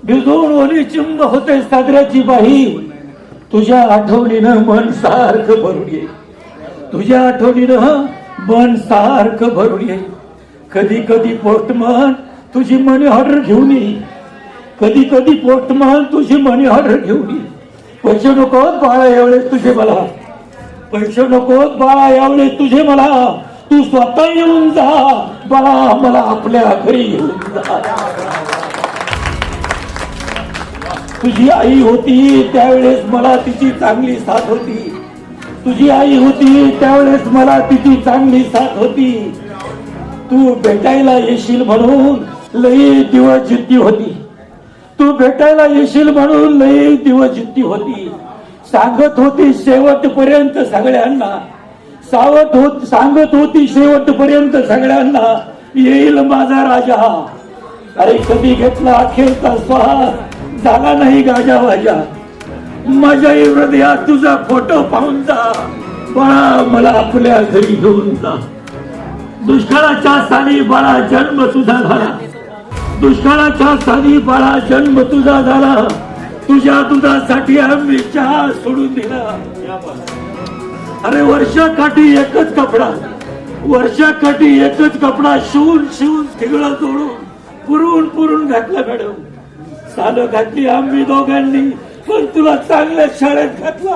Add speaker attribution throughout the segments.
Speaker 1: भिजून ओली चिंब होते सागराची बाही, तुझ्या आठवणीनं मन सारखं भरून येईल, तुझ्या आठवणीनं मन सारखं भरून येईल. कधी कधी पोस्टमन तुझी मनी ऑर्डर घेऊन येईल, कधी कधी पोस्टमन तुझी मनी ऑर्डर घेऊन येईल. पैसे नको बाळा एवढे तुझे मला, पैसे नको बाळा एवढे तुझे मला, तू स्वतः येऊन जा बाळा मला आपल्या घरी घेऊन जा. तुझी आई होती त्यावेळेस मला तिची चांगली साथ होती, तुझी आई होती त्यावेळेस मला तिची चांगली साथ होती. तू भेटायला येशील म्हणून लई दिवस जिद्दी होती, तू भेटायला येशील म्हणून लई दिवस जिद्दी होती. सांगत होती शेवटपर्यंत सगळ्यांना, सांगत होती शेवटपर्यंत सगळ्यांना, येईल माझा राजा. अरे कधी घेतला अखेरचा स्वाद, झाला नाही गाजा वाजा. माझ्या हृदयात तुझा फोटो पाहून जा बाळा मला आपल्या घरी घेऊन जा. दुष्काळाच्या साली बाळा जन्म तुझा झाला, दुष्काळाच्या साली बाळा जन्म तुझा झाला. तुझ्या दुधासाठी आम्ही चहा सोडून दिला. अरे वर्षाकाठी एकच कपडा, वर्षाकाठी एकच कपडा शिवून शिवून ठिगळं जोडून पुरून पुरून घातला मॅडम. सालं घातली आम्ही दोघांनी, पण तुला चांगल्या शाळेत घातला.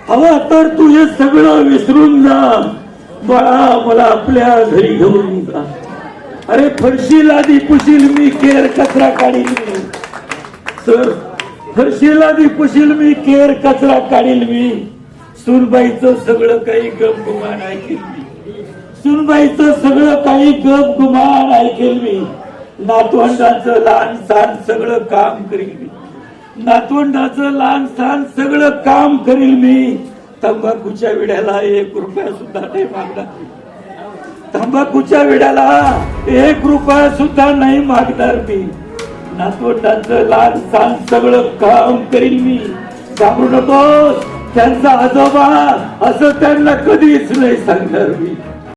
Speaker 1: हवा तर तू हे सगळं विसरून जा बाळा मला आपल्या घरी घेऊन जा. अरे फरशीला आधी पुशील मी, केर कचरा काढील मी. सर फरशीला आधी पुशील मी, केर कचरा काढील मी. सुनबाईचं सगळं काही गप गुमान ऐकेल मी, सुनबाईचं सगळं काही गप गुमान ऐकेल मी. नातवंडाचं लहान सहान सगळं काम करील मी, नातवंडाचं लहान सहान सगळं काम करील मी. तंबाखूच्या विड्याला 1 रुपया सुद्धा नाही मागणार, तंबाखूच्या विड्याला 1 रुपया सुद्धा नाही मागणार मी. नातवंडाचं लहान सहान सगळं काम करील मी. घाबरू नको, त्यांचा आजोबा असं त्यांना कधीच नाही सांगणार मी.